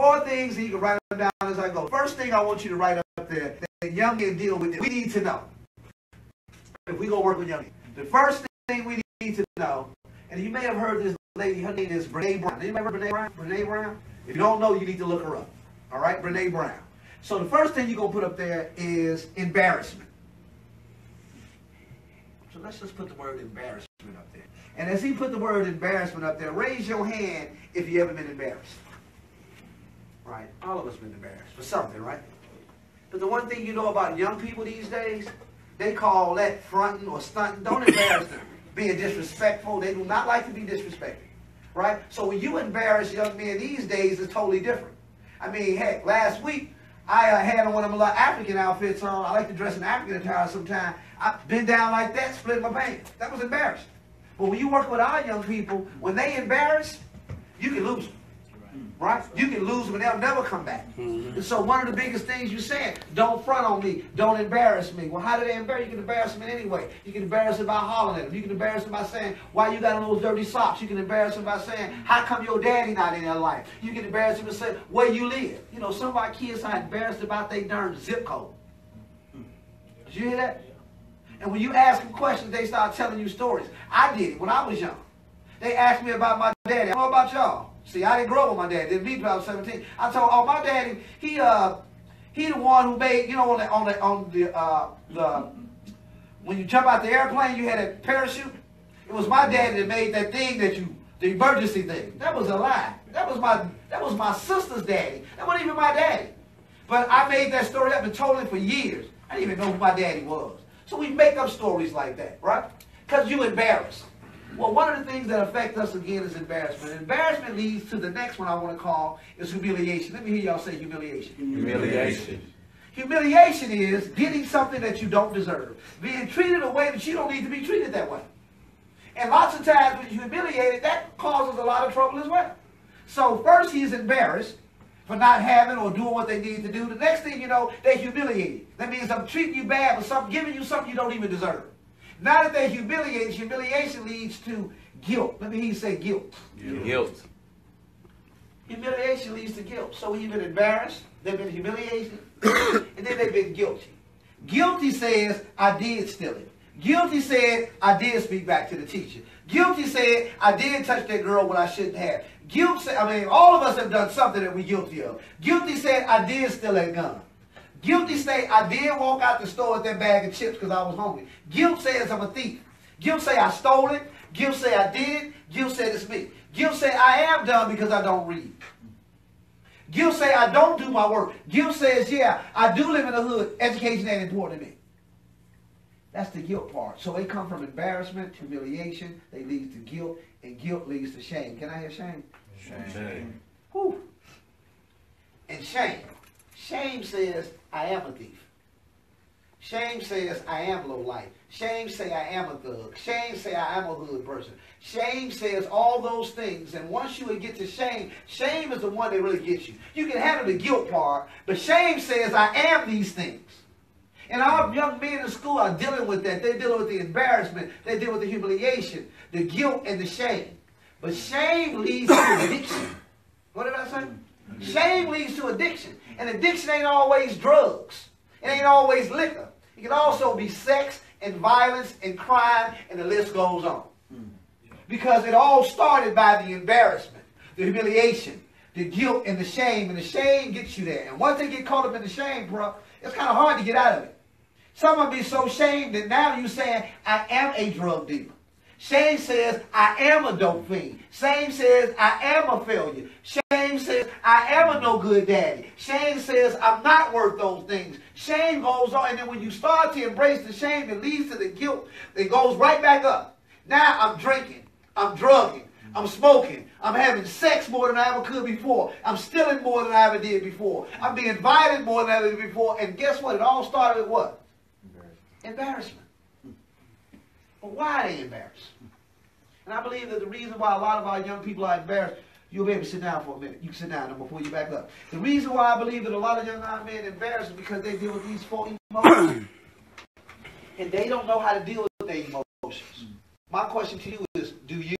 4 things, and you can write them down as I go. First thing I want you to write up there that young men deal with, we need to know. If we go work with young men. The first thing we need to know, and you may have heard this lady, her name is Brene Brown. Anybody heard Brene Brown? Brene Brown? If you don't know, you need to look her up. All right? Brene Brown. So the first thing you're going to put up there is embarrassment. So let's just put the word embarrassment up there. And as he put the word embarrassment up there, raise your hand if you ever been embarrassed. Right? All of us been embarrassed for something, right? But the one thing you know about young people these days, they call that fronting or stunting. Don't embarrass them. Being disrespectful. They do not like to be disrespected. Right? So when you embarrass young men these days, it's totally different. I mean, heck, last week, I had on one of my little African outfits on. I like to dress in African attire sometimes. I've been down like that, split my pants. That was embarrassing. But when you work with our young people, when they embarrass, you can lose them. Right? You can lose them and they'll never come back. And so one of the biggest things you said, don't front on me, don't embarrass me. Well, how do they embarrass? You can embarrass them in any way. You can embarrass them by hollering at them. You can embarrass them by saying, why you got on those dirty socks? You can embarrass them by saying, how come your daddy not in their life? You can embarrass them by saying, where you live. You know, some of our kids are embarrassed about their darn zip code. Did you hear that? And when you ask them questions, they start telling you stories. I did it when I was young. They asked me about my daddy. I don't know about y'all. See, I didn't grow up with my dad. Didn't meet until I was 17. I told, oh, my daddy, he the one who made, you know, when you jump out the airplane, you had a parachute. It was my daddy that made that thing the emergency thing. That was a lie. That was my sister's daddy. That wasn't even my daddy. But I made that story up and told it for years. I didn't even know who my daddy was. So we make up stories like that, right? Because you embarrass. Well, one of the things that affect us again is embarrassment. Embarrassment leads to the next one I want to call is humiliation. Let me hear y'all say humiliation. Humiliation. Humiliation is getting something that you don't deserve. Being treated a way that you don't need to be treated that way. And lots of times when you're humiliated, that causes a lot of trouble as well. So first he's embarrassed for not having or doing what they need to do. The next thing you know, they're humiliated. That means I'm treating you bad for giving you something you don't even deserve. Now that they're humiliated, humiliation leads to guilt. Let me hear you say guilt. Guilt. Humiliation leads to guilt. So you've been embarrassed, they've been humiliated, and then they've been guilty. Guilty says, I did steal it. Guilty said, I did speak back to the teacher. Guilty said, I did touch that girl when I shouldn't have. Guilt said, all of us have done something that we're guilty of. Guilty said, I did steal that gun. Guilty say, I did walk out the store with that bag of chips because I was hungry. Guilt says I'm a thief. Guilt say I stole it. Guilt say I did. Guilt said it's me. Guilt say I am dumb because I don't read. Guilt say I don't do my work. Guilt says, yeah, I do live in the hood. Education ain't important to me. That's the guilt part. So they come from embarrassment, humiliation. They lead to guilt, and guilt leads to shame. Can I hear shame? Shame. Whew. And shame. Shame says, I am a thief. Shame says, I am low life. Shame says, I am a thug. Shame says, I am a hood person. Shame says all those things. And once you get to shame, shame is the one that really gets you. You can handle the guilt part, but shame says, I am these things. And our young men in school are dealing with that. They're dealing with the embarrassment. They deal with the humiliation, the guilt, and the shame. But shame leads to addiction. What did I say? Shame leads to addiction. And addiction ain't always drugs. It ain't always liquor. It can also be sex and violence and crime, and the list goes on. Because it all started by the embarrassment, the humiliation, the guilt, and the shame. And the shame gets you there. And once they get caught up in the shame, bro, it's kind of hard to get out of it. Some of them be so shamed that now you're saying, I am a drug dealer. Shame says, I am a dope fiend. Shame says, I am a failure. Shame says, I am a no good daddy. Shame says, I'm not worth those things. Shame goes on, and then when you start to embrace the shame, it leads to the guilt. It goes right back up. Now I'm drinking. I'm drugging. I'm smoking. I'm having sex more than I ever could before. I'm stealing more than I ever did before. I'm being violent more than I ever did before. And guess what? It all started with what? Embarrassment. But why are they embarrassed? And I believe that the reason why a lot of our young people are embarrassed, you'll be able to sit down for a minute. You can sit down and I'm going to pull you back up. The reason why I believe that a lot of young men are embarrassed is because they deal with these 4 emotions. And they don't know how to deal with their emotions. My question to you is, do you?